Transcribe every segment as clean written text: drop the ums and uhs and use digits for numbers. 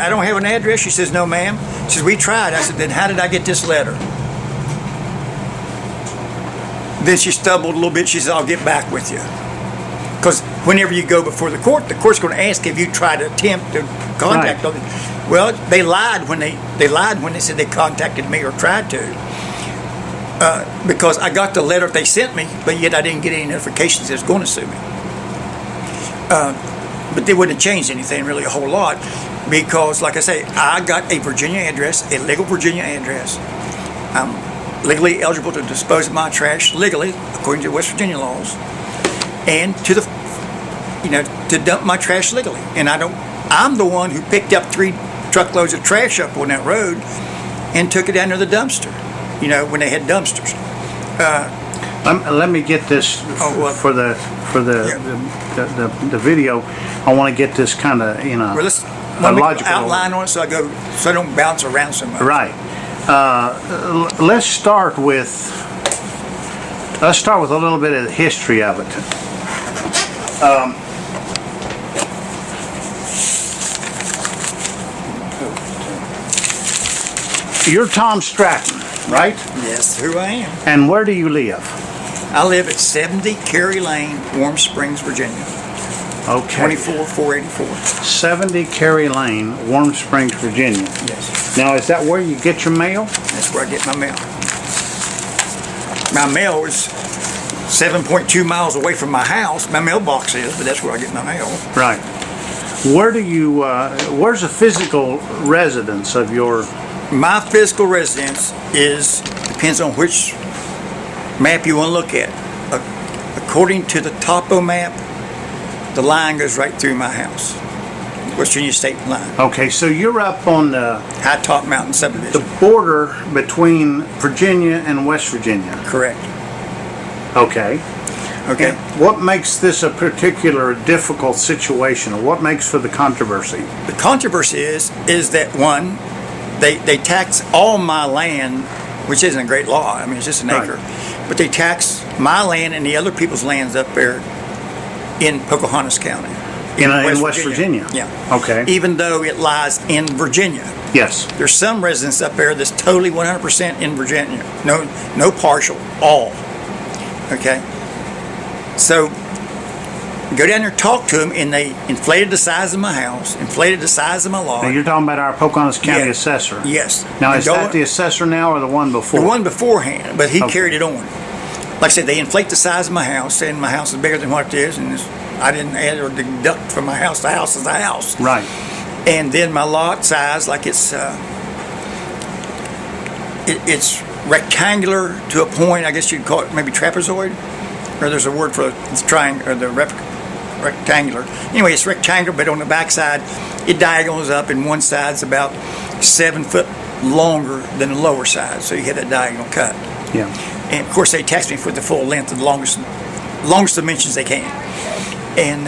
I don't have an address. She says, no, ma'am. She says, we tried. I said, then how did I get this letter? Then she stumbled a little bit. She said, I'll get back with you. Because whenever you go before the court's going to ask if you tried to attempt to contact them. Well, they lied when they said they contacted me or tried to. Because I got the letter they sent me, but yet I didn't get any notifications they was going to sue me. But they wouldn't have changed anything really a whole lot, because, like I say, I got a Virginia address, a legal Virginia address. I'm legally eligible to dispose of my trash legally, according to West Virginia laws, and to dump my trash legally. And I'm the one who picked up 3 truckloads of trash up on that road and took it down to the dumpster. When they had dumpsters. Let me get this for the video. I want to get this kind of well, let's outline on it so I don't bounce around so much. Right. Let's start with a little bit of the history of it. You're Tom Stratton, right? Yes, who I am. And where do you live? I live at 70 Cary Lane, Warm Springs, Virginia. Okay. 24484. 70 Cary Lane, Warm Springs, Virginia. Yes. Now, is that where you get your mail? That's where I get my mail. My mail is 7.2 miles away from my house. My mailbox is, but that's where I get my mail. Right. Where do you? Where's the physical residence of your? My physical residence depends on which map you want to look at. According to the topo map, the line goes right through my house, West Virginia state line. Okay, so you're up on the High Top Mountain subdivision. The border between Virginia and West Virginia. Correct. Okay. Okay. And what makes this a particular difficult situation, or what makes for the controversy? The controversy is that one, they tax all my land, which isn't a great law. I mean, it's just an acre. But they tax my land and the other people's lands up there in Pocahontas County. In West Virginia? Yeah. Okay. Even though it lies in Virginia. Yes. There's some residents up there that's totally 100% in Virginia. No partial, all. Okay? So, go down there, talk to them, and they inflated the size of my house, inflated the size of my lot. Now you're talking about our Pocahontas County assessor? Yes. Now is that the assessor now or the one before? The one beforehand, but he carried it on. Like I said, they inflate the size of my house, saying my house is bigger than what it is, and I didn't add or deduct from my house. The house is a house. Right. And then my lot size, like it's rectangular to a point. I guess you'd call it maybe trapezoid, or there's a word for it's triangle or the rectangular. Anyway, it's rectangular, but on the back side, it diagonals up, and one side's about 7 foot longer than the lower side. So you get a diagonal cut. Yeah. And of course, they tax me for the full length and the longest dimensions they can. And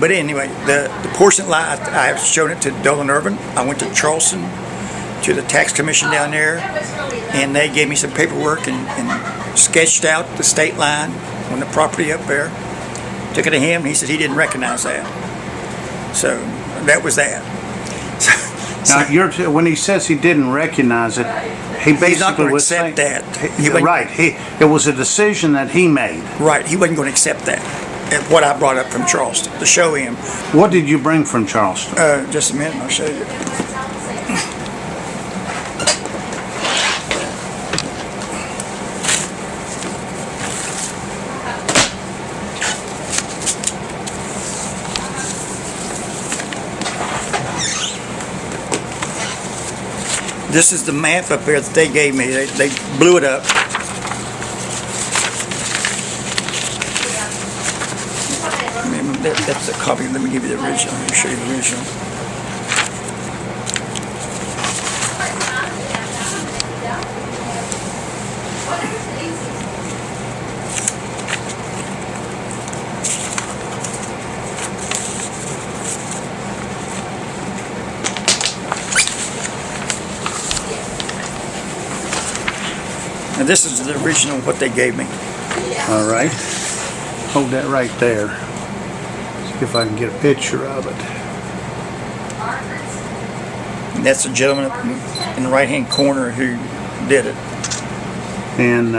but anyway, the portion line, I have shown it to Dolan Irvin. I went to Charleston, to the tax commission down there, and they gave me some paperwork and sketched out the state line on the property up there. Took it to him, and he said he didn't recognize that. So that was that. Now, when he says he didn't recognize it, he basically he's not going to was accept saying, that. Right. It was a decision that he made. Right. He wasn't going to accept that. What I brought up from Charleston to show him. What did you bring from Charleston? Just a minute, I'll show you. This is the map up there that they gave me. They blew it up. That's a copy. Let me give you the original. Let me show you the original. And this is the original what they gave me. All right. Hold that right there. See if I can get a picture of it. And that's the gentleman up in the right-hand corner who did it. And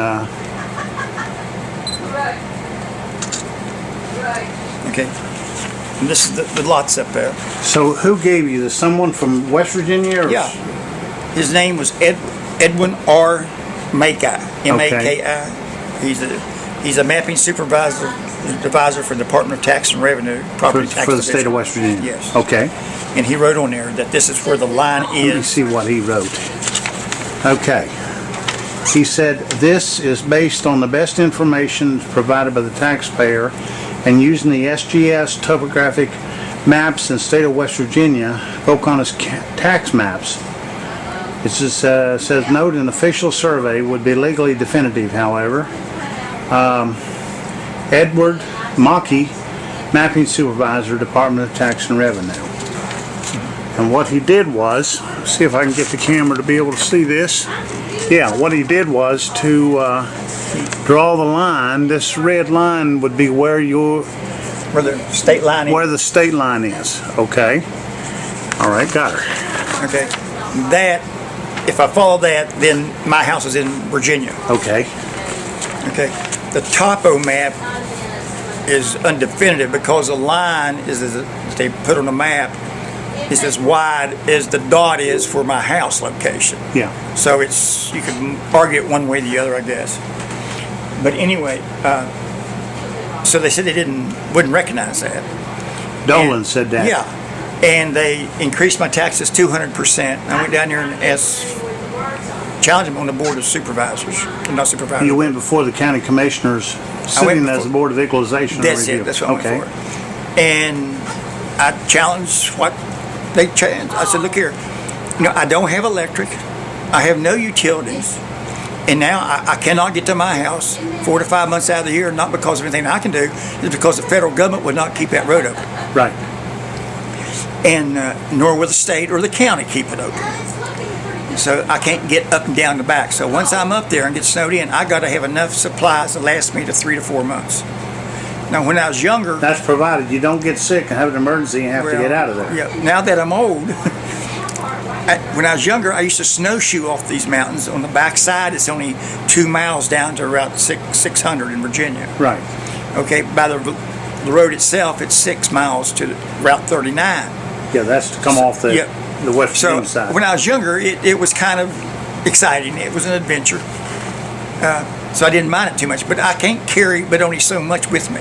Okay. And this is the lots up there. so who gave you this? Someone from West Virginia? Or Yeah. His name was Edwin R. Maki, M-A-K-I. He's a mapping advisor for the Department of Tax and Revenue, Property Tax for the state Division. of West Virginia? Yes. Okay. And he wrote on there that this is where the line Let me is. see what he wrote. Okay. He said, this is based on the best information provided by the taxpayer and using the SGS topographic maps in the state of West Virginia, Pocahontas tax maps. It says, note an official survey would be legally definitive, however. Edward Maki, Mapping Supervisor, Department of Tax and Revenue. And what he did was, see if I can get the camera to be able to see this. Yeah, what he did was to draw the line. This red line would be where Where the state line is. where the state line is. Okay. All right, got her. Okay. That, if I follow that, then my house is in Virginia. Okay. Okay. The topo map is undefinitive because the line is, as they put on the map, is as wide as the dot is for my house location. Yeah. So you can argue it one way or the other, I guess. But anyway, so they said they wouldn't recognize that. Dolan And- said that. Yeah. And they increased my taxes 200%. I went down there and challenged them on the board of supervisors, not supervisors. You went before the county commissioners, went sitting as before- the Board of Equalization and That's Review. it. That's what I Okay. went for. And I challenged what they changed. I said, look here, I don't have electric. I have no utilities. And now I cannot get to my house 4 to 5 months out of the year, not because of anything I can do, it's because the federal government would not keep that road open. Right. And nor will the state or the county keep it open. So I can't get up and down the back. So once I'm up there and get snowed in, I got to have enough supplies to last me to 3 to 4 months. Now, when I was younger, That's provided you don't get sick and have an emergency and have to get out of there. Yeah. Now that I'm old, when I was younger, I used to snowshoe off these mountains. On the back side, it's only 2 miles down to Route 600 in Virginia. Right. Okay, by the road itself, it's 6 miles to Route 39. Yeah, that's to come off the Yeah. West So Virginia side. when I was younger, it was kind of exciting. It was an adventure. So I didn't mind it too much. But I can't carry but only so much with me.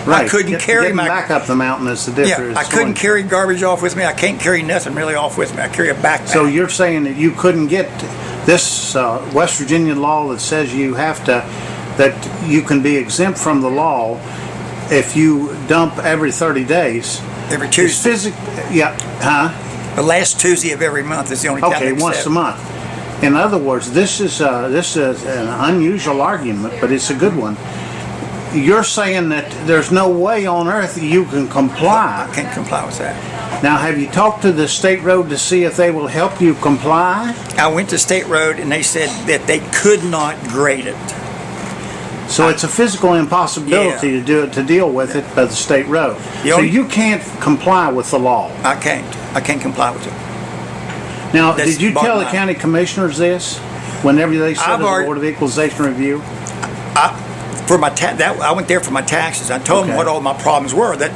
Right. I couldn't carry Getting my... back up the mountain is the difference. Yeah, I couldn't carry garbage off with me. I can't carry nothing really off with me. I carry a backpack. So you're saying that you couldn't get this West Virginia law that says you have to, that you can be exempt from the law if you dump every 30 days. Every It's Tuesday. yeah, huh? The last Tuesday of every month is the only time Okay, they once accept. a month. In other words, this is an unusual argument, but it's a good one. You're saying that there's no way on earth you can I comply. can't comply with that. Now, have you talked to the state road to see if they will help you comply? I went to State Road and they said that they could not grade it. So it's a physical impossibility Yeah. to do it, to deal with it by the state road. The So only- you can't comply with the law. I can't. I can't comply with it. Now, That's did you bottom tell the line. county commissioners this whenever they said I've to the already- Board of Equalization Review? For my I went there for my taxes. I told them Okay. what all my problems were. That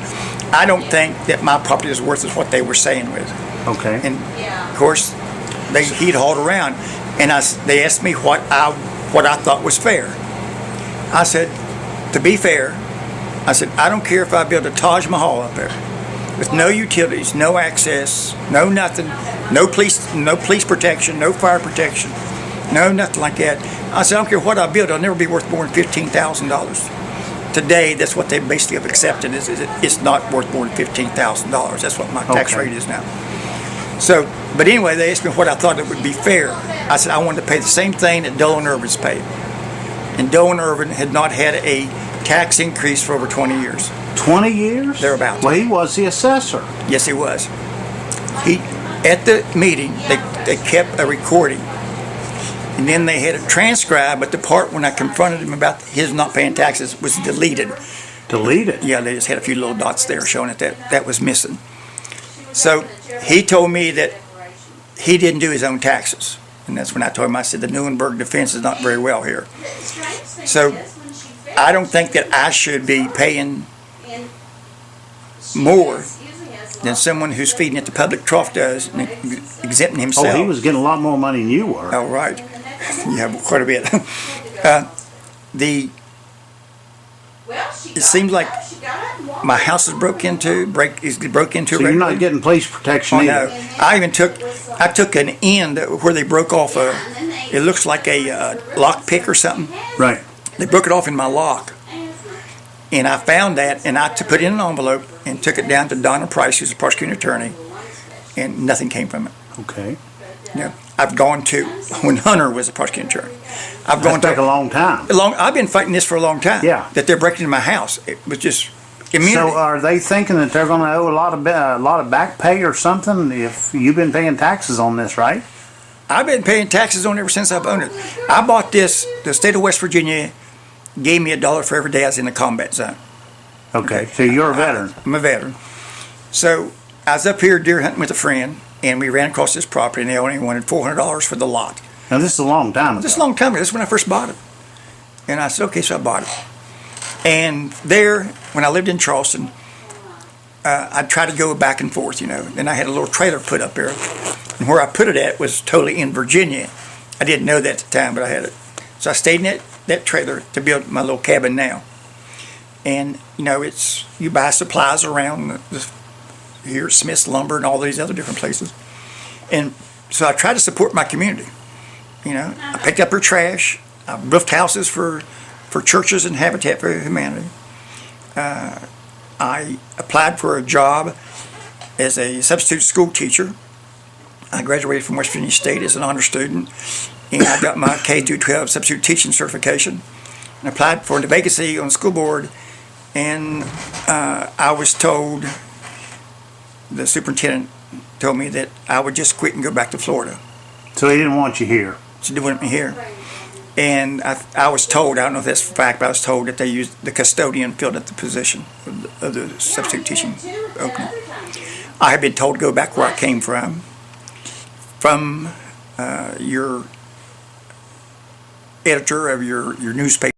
I don't think that my property is worth is what they were saying with. Okay. And of course, he'd hauled around, and they asked me what I thought was fair. I said, to be fair, I said I don't care if I build a Taj Mahal up there with no utilities, no access, no nothing, no police protection, no fire protection, no nothing like that. I said I don't care what I build, it'll never be worth more than $15,000. Today, that's what they basically have accepted is it's not worth more than $15,000. That's what my tax Okay. rate is now. So, but anyway, they asked me what I thought it would be fair. I said I wanted to pay the same thing that Doe and Irvin's paid. And Doe and Irvin had not had a tax increase for over 20 years. 20 years? Thereabouts. Well, he was the assessor. Yes, he was. At the meeting, they kept a recording. And then they had it transcribed, but the part when I confronted him about his not paying taxes was deleted. Deleted. Yeah, they just had a few little dots there showing that was missing. So he told me that he didn't do his own taxes. And that's when I told him, I said, the Nuremberg defense is not very well here. So I don't think that I should be paying more than someone who's feeding at the public trough does and exempting himself. Oh, he was getting a lot more money than you were. Oh, right. Yeah, quite a bit. It seems like my house is broke into So you're regularly. not getting police protection Oh, either. no. I took an end where they broke off it looks like a lock pick or something. Right. They broke it off in my lock. And I found that, and I put it in an envelope and took it down to Donna Price, who's a prosecuting attorney, and nothing came from it. Okay. You know, I've gone to, when Hunter was a prosecuting attorney, I've gone That's to a long time. I've been fighting this for a long time. Yeah. That they're breaking into my house. It was just immunity. So are they thinking that they're going to owe a lot of back pay or something if you've been paying taxes on this, right? I've been paying taxes on it ever since I've owned it. I bought this, the state of West Virginia gave me $1 for every day I was in the combat zone. Okay. So you're a veteran. I'm a veteran. So I was up here deer hunting with a friend, and we ran across this property, and they only wanted $400 for the lot. Now this is a long time ago. This is a long time ago. This is when I first bought it. And I said, okay, so I bought it. And there, when I lived in Charleston, I'd try to go back and forth, you know. And I had a little trailer put up there. And where I put it at was totally in Virginia. I didn't know that at the time, but I had it. So I stayed in that trailer to build my little cabin now. And, you know, you buy supplies around here at Smith's Lumber and all these other different places. And so I try to support my community. You know, I picked up her trash. I roofed houses for churches and Habitat for Humanity. I applied for a job as a substitute school teacher. I graduated from West Virginia State as an honor student, and I got my K-12 substitute teaching certification. And applied for a vacancy on the school board, and I was told, the superintendent told me that I would just quit and go back to Florida. So he didn't want you here. She didn't want me here. And I was told, I don't know if that's a fact, but I was told that they used the custodian filled at the position of the substitute teaching opening. I had been told to go back where I came from your editor of your newspaper.